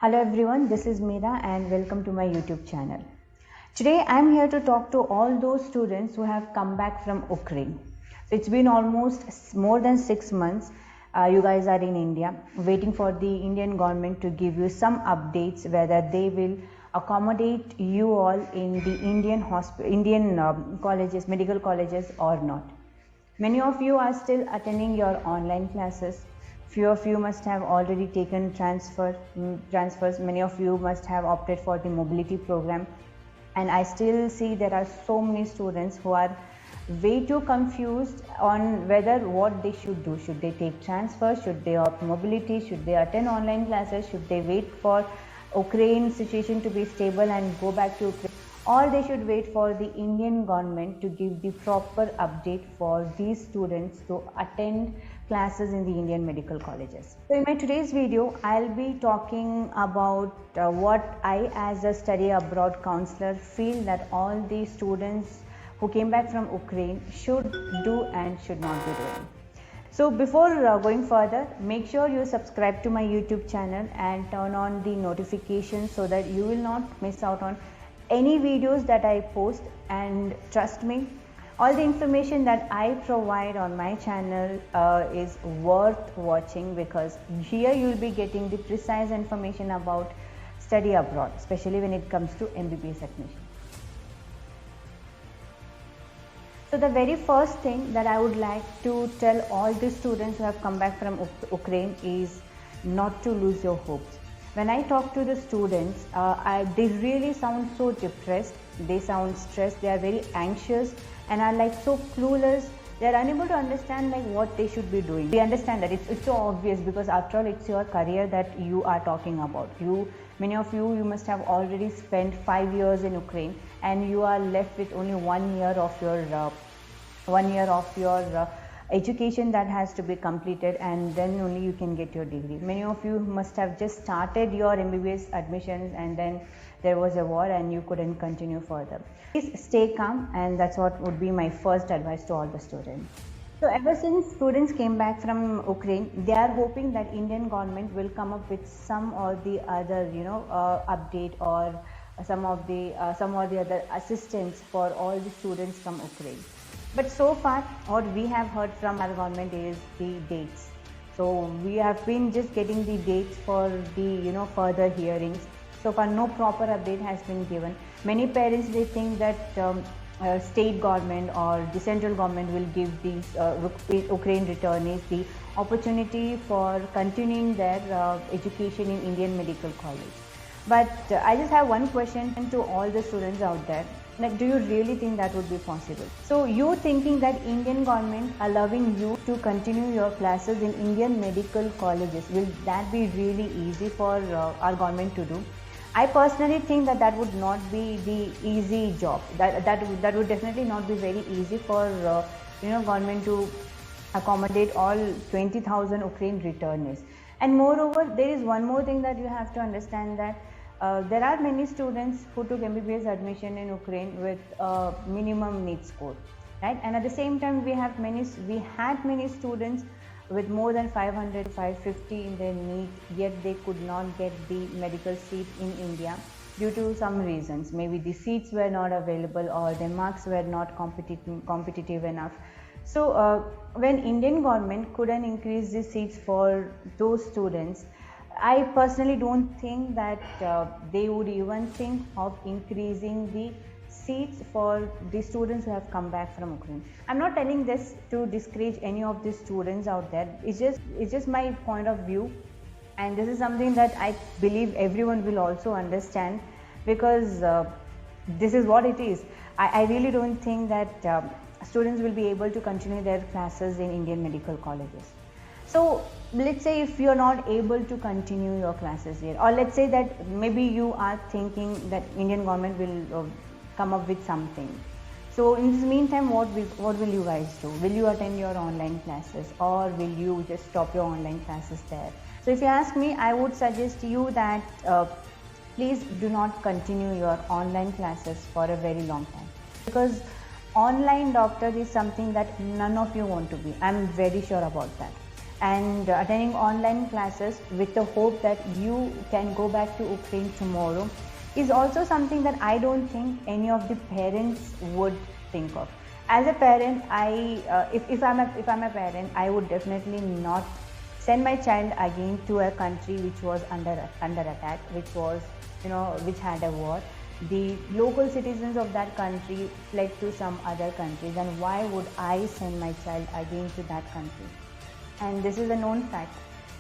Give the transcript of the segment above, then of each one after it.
Hello everyone, this is Meera and welcome to my YouTube channel. Today I am here to talk to all those students who have come back from Ukraine. So it's been almost more than 6 months. You guys are in India waiting for the Indian government to give you some updates whether they will accommodate you all in the Indian colleges, medical colleges or not. Many of you are still attending your online classes. Few of you must have already taken transfers. Many of you must have opted for the mobility program. And I still see there are so many students who are way too confused on whether what they should do. Should they take transfer? Should they opt mobility? Should they attend online classes? Should they wait for Ukraine situation to be stable and go back to Ukraine? Or they should wait for the Indian government to give the proper update for these students to attend classes in the Indian medical colleges. So in my today's video, I'll be talking about what I as a study abroad counselor feel that all the students who came back from Ukraine should do and should not be doing. So before going further, make sure you subscribe to my YouTube channel and turn on the notifications so that you will not miss out on any videos that I post. And trust me, all the information that I provide on my channel is worth watching, because here you will be getting the precise information about study abroad, especially when it comes to MBBS admission. So the very first thing that I would like to tell all the students who have come back from Ukraine is not to lose your hopes. When I talk to the students, they really sound so depressed, they sound stressed, they are very anxious and are like so clueless. They are unable to understand like what they should be doing. We understand that it's so obvious, because after all it's your career that you are talking about. Many of you must have already spent 5 years in Ukraine and you are left with only 1 year of your education that has to be completed, and then only you can get your degree. Many of you must have just started your MBBS admissions and then there was a war and you couldn't continue further. Please stay calm, and that's what would be my first advice to all the students. So ever since students came back from Ukraine, they are hoping that Indian government will come up with some or the other update or some or the other assistance for all the students from Ukraine. But so far, what we have heard from our government is the dates. So we have been just getting the dates for the further hearings. So far, no proper update has been given. Many parents, they think that state government or the central government will give these Ukraine returnees the opportunity for continuing their education in Indian medical college. But I just have one question to all the students out there. Like, do you really think that would be possible? So you thinking that Indian government allowing you to continue your classes in Indian medical colleges, will that be really easy for our government to do? I personally think that would not be the easy job. That would definitely not be very easy for government to accommodate all 20,000 Ukraine returnees. And moreover, there is one more thing that you have to understand, that there are many students who took MBBS admission in Ukraine with minimum NEET score, right? And at the same time, we had many students with more than 500, 550 in their NEET, yet they could not get the medical seat in India due to some reasons. Maybe the seats were not available or their marks were not competitive enough. So when Indian government couldn't increase the seats for those students, I personally don't think that they would even think of increasing the seats for the students who have come back from Ukraine. I'm not telling this to discourage any of the students out there. It's just my point of view, and this is something that I believe everyone will also understand, because this is what it is. I really don't think that students will be able to continue their classes in Indian medical colleges. So let's say if you're not able to continue your classes here, or let's say that maybe you are thinking that Indian government will come up with something. So in this meantime, what will you guys do? Will you attend your online classes, or will you just stop your online classes there? So if you ask me, I would suggest you that please do not continue your online classes for a very long time, because online doctor is something that none of you want to be. I'm very sure about that. and attending online classes with the hope that you can go back to Ukraine tomorrow is also something that I don't think any of the parents would think of. As a parent, if I'm a parent, I would definitely not send my child again to a country which was under attack, which had a war. The local citizens of that country fled to some other countries, and why would I send my child again to that country? And this is a known fact.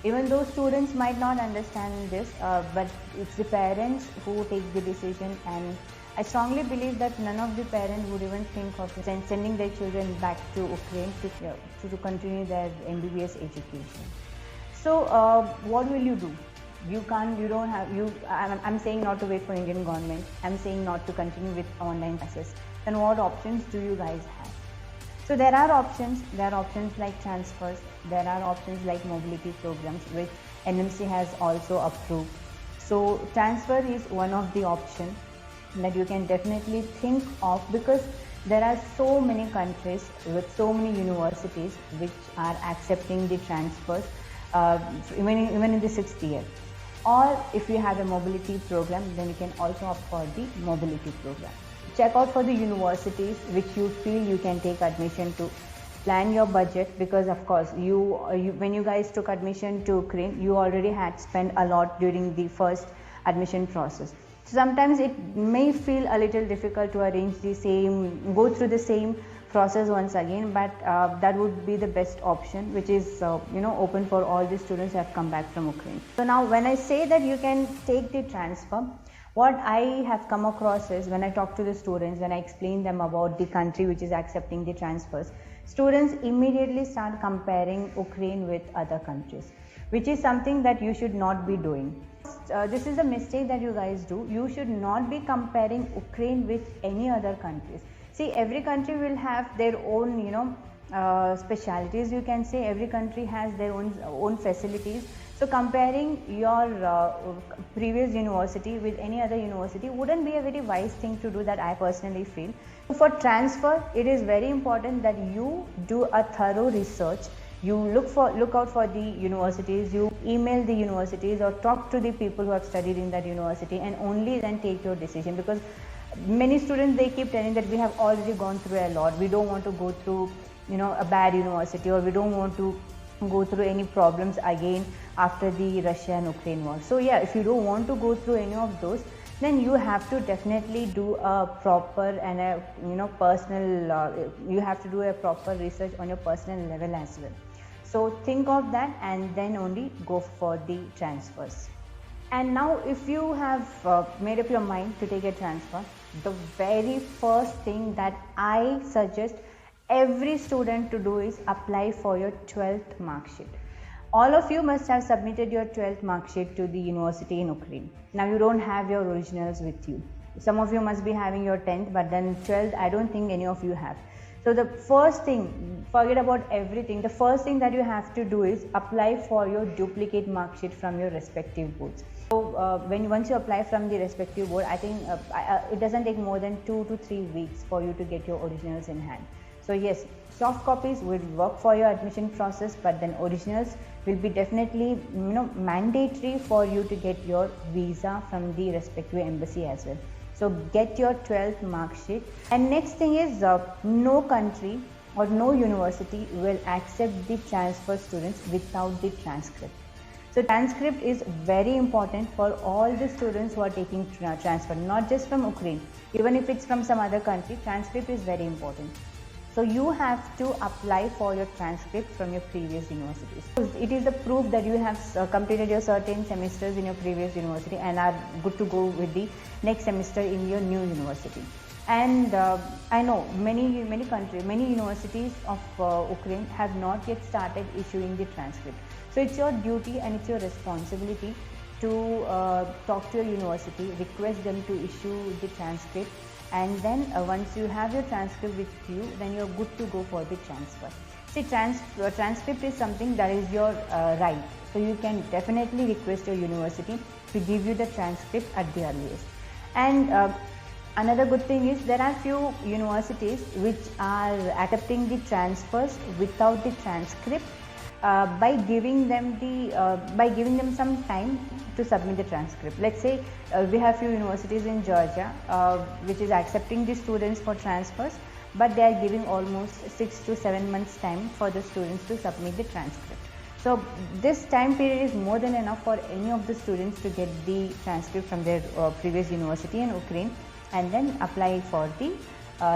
Even though students might not understand this, but it's the parents who take the decision, and I strongly believe that none of the parents would even think of sending their children back to Ukraine to continue their MBBS education. So what will you do? I'm saying not to wait for Indian government. I'm saying not to continue with online classes. Then what options do you guys have? So there are options. There are options like transfers. There are options like mobility programs, which NMC has also approved. So transfer is one of the options that you can definitely think of, because there are so many countries with so many universities which are accepting the transfers, even in the 6th year. Or if you have a mobility program, then you can also opt for the mobility program. Check out for the universities which you feel you can take admission to. Plan your budget, because of course when you guys took admission to Ukraine, you already had spent a lot during the first admission process. So sometimes it may feel a little difficult to go through the same process once again, but that would be the best option, which is open for all the students who have come back from Ukraine. So now when I say that you can take the transfer, what I have come across is, when I talk to the students, when I explain them about the country which is accepting the transfers, students immediately start comparing Ukraine with other countries, which is something that you should not be doing. This is a mistake that you guys do. You should not be comparing Ukraine with any other countries. See, every country will have their own, specialities, you can say. Every country has their own facilities. So comparing your previous university with any other university wouldn't be a very wise thing to do, that I personally feel. For transfer, it is very important that you do a thorough research. You look out for the universities, you email the universities or talk to the people who have studied in that university, and only then take your decision. Because many students, they keep telling that we have already gone through a lot, we don't want to go through a bad university, or we don't want to go through any problems again after the Russia and Ukraine war. So yeah, if you don't want to go through any of those, then you have to definitely do a proper and you have to do a proper research on your personal level as well. So think of that and then only go for the transfers. And now if you have made up your mind to take a transfer, the very first thing that I suggest every student to do is apply for your 12th mark sheet. All of you must have submitted your 12th mark sheet to the university in Ukraine. Now you don't have your originals with you. Some of you must be having your 10th, but then 12th, I don't think any of you have. So the first thing, forget about everything, the first thing that you have to do is apply for your duplicate mark sheet from your respective boards. So once you apply from the respective board, I think it doesn't take more than 2 to 3 weeks for you to get your originals in hand. So yes, soft copies will work for your admission process, but then originals will be definitely mandatory for you to get your visa from the respective embassy as well. So get your 12th mark sheet. And next thing is no country or no university will accept the transfer students without the transcript. So transcript is very important for all the students who are taking transfer, not just from Ukraine. Even if it's from some other country, transcript is very important. So you have to apply for your transcript from your previous universities. It is the proof that you have completed your certain semesters in your previous university and are good to go with the next semester in your new university. And I know many universities of Ukraine have not yet started issuing the transcript. So it's your duty and it's your responsibility to talk to your university, request them to issue the transcript, and then once you have your transcript with you, then you're good to go for the transfer. See, transcript is something that is your right. So you can definitely request your university to give you the transcript at the earliest. And another good thing is there are few universities which are accepting the transfers without the transcript. by giving them some time to submit the transcript. Let's say we have few universities in Georgia which is accepting the students for transfers, but they are giving almost 6 to 7 months time for the students to submit the transcript. So this time period is more than enough for any of the students to get the transcript from their previous university in Ukraine and then apply for the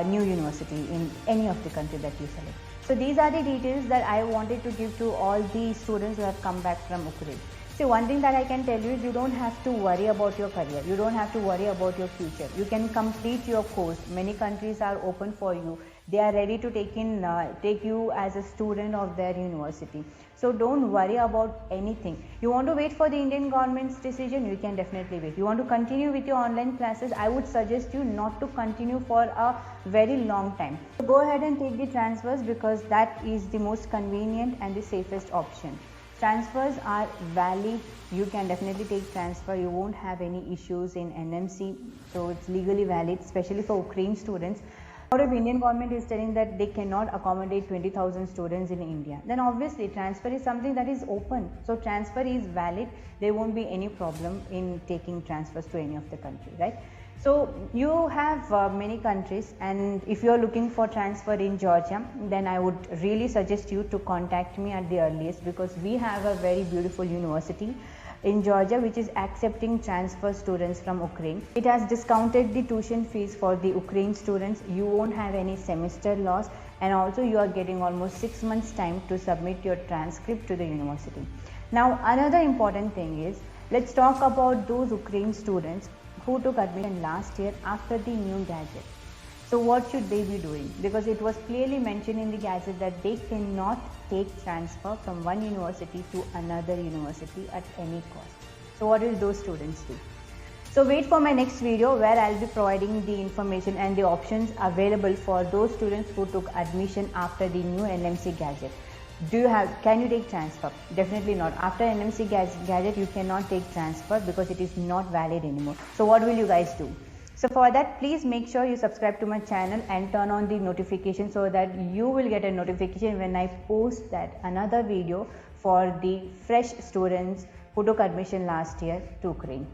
new university in any of the country that you select. So these are the details that I wanted to give to all the students who have come back from Ukraine. See, one thing that I can tell you is you don't have to worry about your career. You don't have to worry about your future. You can complete your course. Many countries are open for you. They are ready to take you as a student of their university. So don't worry about anything. You want to wait for the Indian government's decision, you can definitely wait. You want to continue with your online classes, I would suggest you not to continue for a very long time. So go ahead and take the transfers because that is the most convenient and the safest option. Transfers are valid. You can definitely take transfer. You won't have any issues in NMC. So it's legally valid, especially for Ukraine students. Now, if Indian government is telling that they cannot accommodate 20,000 students in India, then obviously transfer is something that is open. So transfer is valid. There won't be any problem in taking transfers to any of the country, right? So you have many countries, and if you are looking for transfer in Georgia, then I would really suggest you to contact me at the earliest, because we have a very beautiful university in Georgia which is accepting transfer students from Ukraine. It has discounted the tuition fees for the Ukraine students. You won't have any semester loss, and also you are getting almost 6 months time to submit your transcript to the university. Now another important thing is, let's talk about those Ukraine students who took admission last year after the new gadget. So what should they be doing? Because it was clearly mentioned in the gadget that they cannot take transfer from one university to another university at any cost. So what will those students do? So wait for my next video where I'll be providing the information and the options available for those students who took admission after the new NMC gadget. Can you take transfer? Definitely not. After NMC gadget, you cannot take transfer because it is not valid anymore. So what will you guys do? So for that, please make sure you subscribe to my channel and turn on the notification so that you will get a notification when I post that another video for the fresh students who took admission last year to Ukraine.